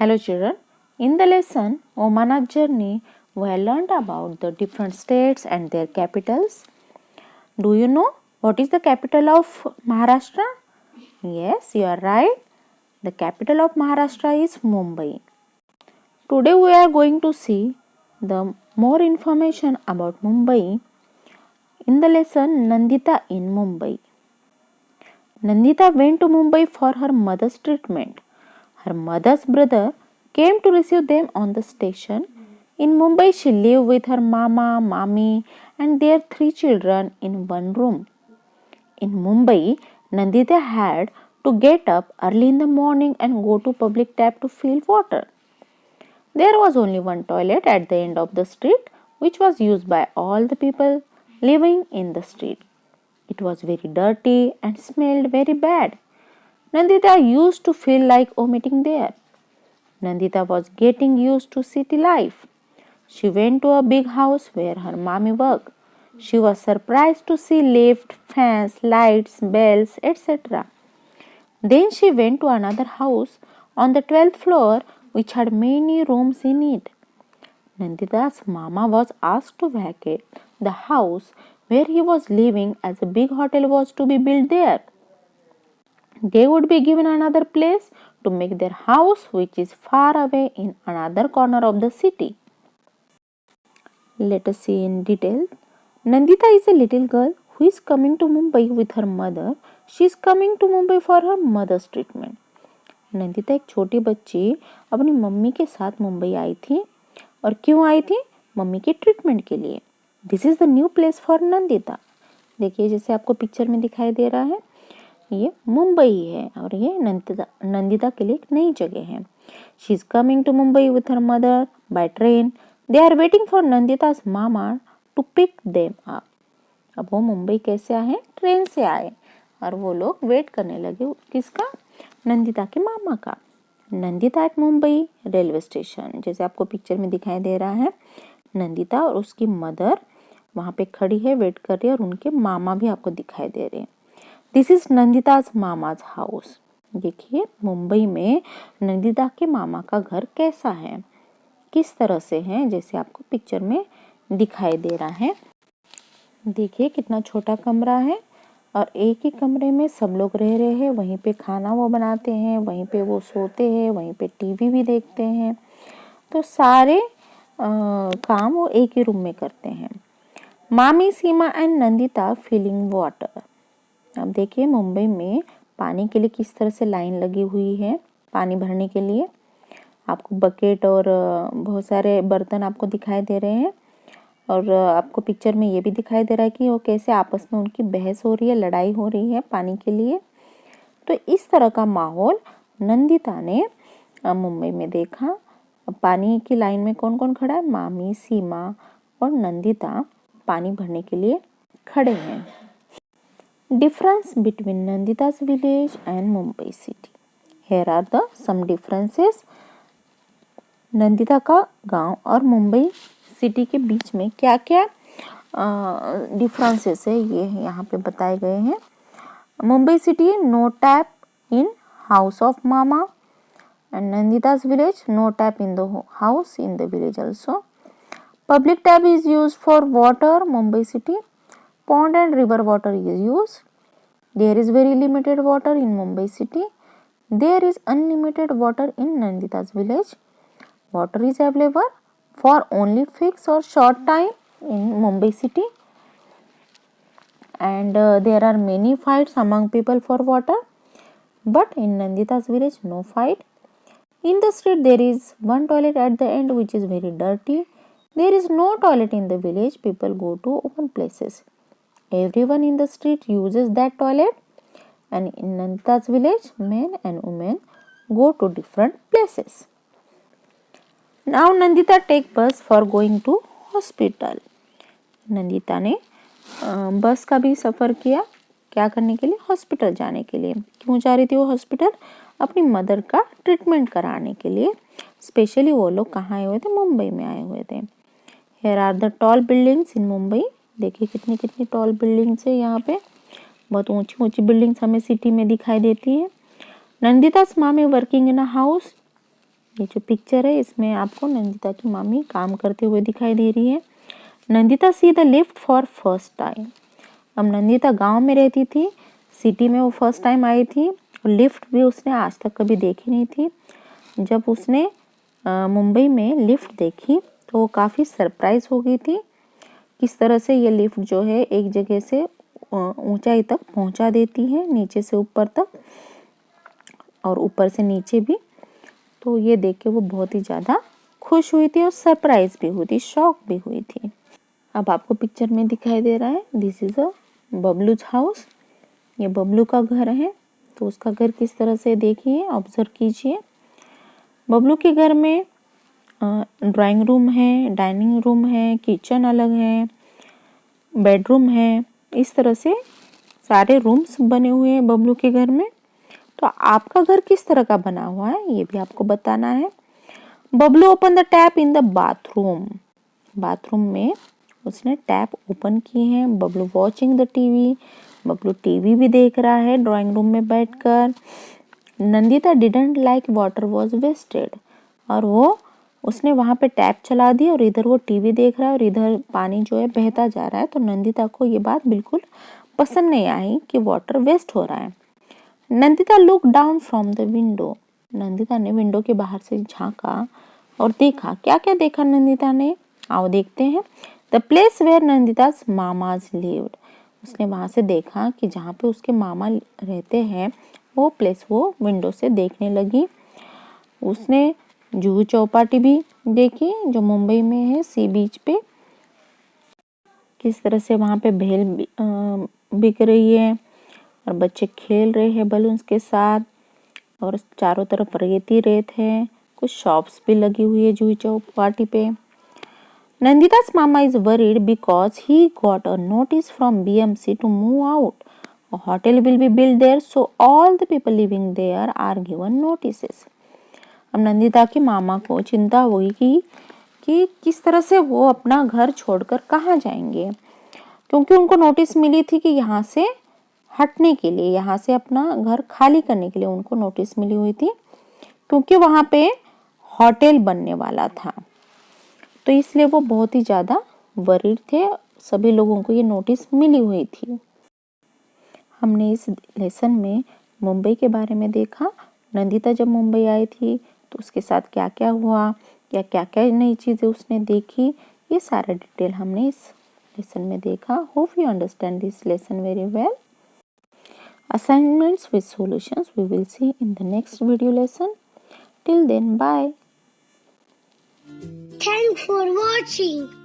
Hello children, in the lesson Oman's journey we have learned about the different states and their capitals. Do you know what is the capital of Maharashtra? Yes, you are right. The capital of Maharashtra is Mumbai. Today we are going to see the more information about Mumbai in the lesson Nandita in Mumbai. Nandita went to Mumbai for her mother's treatment. Her mother's brother came to receive them on the station. In Mumbai, she lived with her mama, mommy, and their 3 children in one room. In Mumbai, Nandita had to get up early in the morning and go to public tap to fill water. There was only one toilet at the end of the street, which was used by all the people living in the street. It was very dirty and smelled very bad. Nandita used to feel like vomiting there. Nandita was getting used to city life. She went to a big house where her mommy worked. She was surprised to see lift, fans, lights, bells, etc. Then she went to another house on the 12th floor which had many rooms in it. Nandita's mama was asked to vacate the house where he was living as a big hotel was to be built there. They would be given another place to make their house which is far away in another corner of the city. Let us see in detail. Nandita is a little girl who is coming to Mumbai with her mother. She is coming to Mumbai for her mother's treatment. Nandita एक छोटी बच्ची अपनी mummy के साथ मुंबई आई थी और क्यों आई थी? मम्मी के ट्रीटमेंट के लिए. This is the new place for Nandita. देखिए जैसे आपको पिक्चर में दिखाई दे रहा है ये मुंबई है और ये नंदिता के लिए एक नई जगह है. She is coming to Mumbai with her mother by train. They are waiting for Nandita's mama to pick them up. अब वो मुंबई कैसे आए? ट्रेन से आए और वो लोग वेट करने लगे किसका? नंदिता के मामा का. Nandita at Mumbai railway station. जैसे आपको पिक्चर में दिखाई दे रहा है नंदिता और उसकी मदर वहां पे खड़ी है, वेट कर रही है और उनके मामा भी आपको दिखाई दे रहे हैं. This is Nandita's mama's house. देखिए मुंबई में नंदिता के मामा का घर कैसा है, किस तरह से है, जैसे आपको पिक्चर में दिखाई दे रहा है. देखिए कितना छोटा कमरा है और एक ही कमरे में सब लोग रह रहे हैं. वहीं पे खाना वो बनाते हैं, वहीं पे वो सोते हैं, वहीं पे टीवी भी देखते हैं. तो सारे काम वो एक ही रूम में करते हैं. मामी सीमा एंड नंदिता फिलिंग वाटर. अब देखिए मुंबई में पानी के लिए किस तरह से लाइन लगी हुई है. पानी भरने के लिए आपको बकेट और बहुत सारे बर्तन आपको दिखाई दे रहे हैं और आपको पिक्चर में ये भी दिखाई दे रहा है कि वो कैसे आपस में उनकी बहस हो रही है, लड़ाई हो रही है पानी के लिए. तो इस तरह का माहौल नंदिता ने मुंबई में देखा. अब पानी की लाइन में कौन कौन खड़ा है? मामी, सीमा और नंदिता पानी भरने के लिए खड़े हैं. Difference between Nandita's village and Mumbai city. Here are the some differences. Nandita का गांव और मुंबई सिटी के बीच में क्या क्या डिफरेंसेस है ये यहाँ पे बताए गए हैं. Mumbai city no tap in house of mama and Nandita's village no tap in the house in the village also. Public tap is used for water. Mumbai city pond and river water is used. There is very limited water in Mumbai city. There is unlimited water in Nandita's village. Water is available for only fixed or short time in Mumbai city. And there are many fights among people for water. But in Nandita's village no fight. In the street there is one toilet at the end which is very dirty. There is no toilet in the village. People go to open places. Everyone in the street uses that toilet. And in Nandita's village, men and women go to different places. Now Nandita take bus for going to hospital. Nandita ने बस का भी सफ़र किया. क्या करने के लिए? Hospital जाने के लिए. क्यों जा रही थी वो हॉस्पिटल? अपनी मदर का ट्रीटमेंट कराने के लिए. स्पेशली वो लोग कहाँ आए हुए थे? मुंबई में आए हुए थे. Here are the tall buildings in Mumbai. देखिए कितनी कितनी टॉल बिल्डिंग्स है यहाँ पे. बहुत ऊंची ऊंची बिल्डिंग्स हमें सिटी में दिखाई देती है. नंदिता's mom is working in a house. ये जो पिक्चर है इसमें आपको नंदिता की मामी काम करते हुए दिखाई दे रही है। Nandita see the lift for first time. अब नंदिता गांव में रहती थी, सिटी में वो फर्स्ट टाइम आई थी और लिफ्ट भी उसने आज तक कभी देखी नहीं थी। जब उसने मुंबई में लिफ्ट देखी तो वो काफ़ी सरप्राइज हो गई थी। किस तरह से ये लिफ्ट जो है एक जगह से ऊंचाई तक पहुंचा देती है, नीचे से ऊपर तक और ऊपर से नीचे भी। तो ये देख के वो बहुत ही ज़्यादा खुश हुई थी और सरप्राइज भी हुई थी, शॉक भी हुई थी। अब आपको पिक्चर में दिखाई दे रहा है दिस इज अ बबलूज हाउस। ये बबलू का घर है। तो उसका घर किस तरह से देखिए, ऑब्जर्व कीजिए। बबलू के घर में ड्राइंग रूम है, डाइनिंग रूम है, किचन अलग है, बेडरूम है। इस तरह से सारे रूम्स बने हुए हैं बबलू के घर में। तो आपका घर किस तरह का बना हुआ है ये भी आपको बताना है। Bablu open the tap in the bathroom. Bathroom में उसने टैप ओपन की है। Bablu watching the TV. Bablu TV भी देख रहा है ड्राइंग रूम में बैठकर। Nandita didn't like water was wasted. और वो उसने वहां पे टैप चला दी और इधर वो टीवी देख रहा है और इधर पानी जो है बहता जा रहा है। तो नंदिता को ये बात बिल्कुल पसंद नहीं आई कि वाटर वेस्ट हो रहा है। Nandita look down from the window. Nandita ने विंडो के बाहर से झांका और देखा। क्या क्या देखा नंदिता ने, आओ देखते हैं। The place where Nandita's mama's lived. उसने वहां से देखा कि जहाँ पे उसके मामा रहते हैं वो प्लेस वो विंडो से देखने लगी। उसने जुहू चौपाटी भी देखी जो मुंबई में है, सी बीच पे। किस तरह से वहां पे भेल बिक रही है और बच्चे खेल रहे हैं बलून्स के साथ और चारों तरफ रेत ही रेत है। कुछ शॉप्स भी लगी हुई है जुहू चौपाटी पे। Nandita's mama is worried because he got a notice from BMC to move out. A hotel will be built there, so all the people living there are given notices. अब नंदिता की मामा को चिंता हुई कि किस तरह से वो अपना घर छोड़कर कहाँ जाएंगे, क्योंकि उनको नोटिस मिली थी कि यहाँ से हटने के लिए, यहाँ से अपना घर खाली करने के लिए उनको नोटिस मिली हुई थी, क्योंकि वहाँ पे होटल बनने वाला था। तो इसलिए वो बहुत ही ज़्यादा वरीड थे। सभी लोगों को ये नोटिस मिली हुई थी। हमने इस लेसन में मुंबई के बारे में देखा। नंदिता जब मुंबई आई थी तो उसके साथ क्या क्या हुआ या क्या क्या नई चीज़ें उसने देखी, ये सारा डिटेल हमने इस लेसन में देखा। Hope you understand this lesson very well. Assignments with solutions we will see in the next video lesson. Till then, bye. Thanks for watching.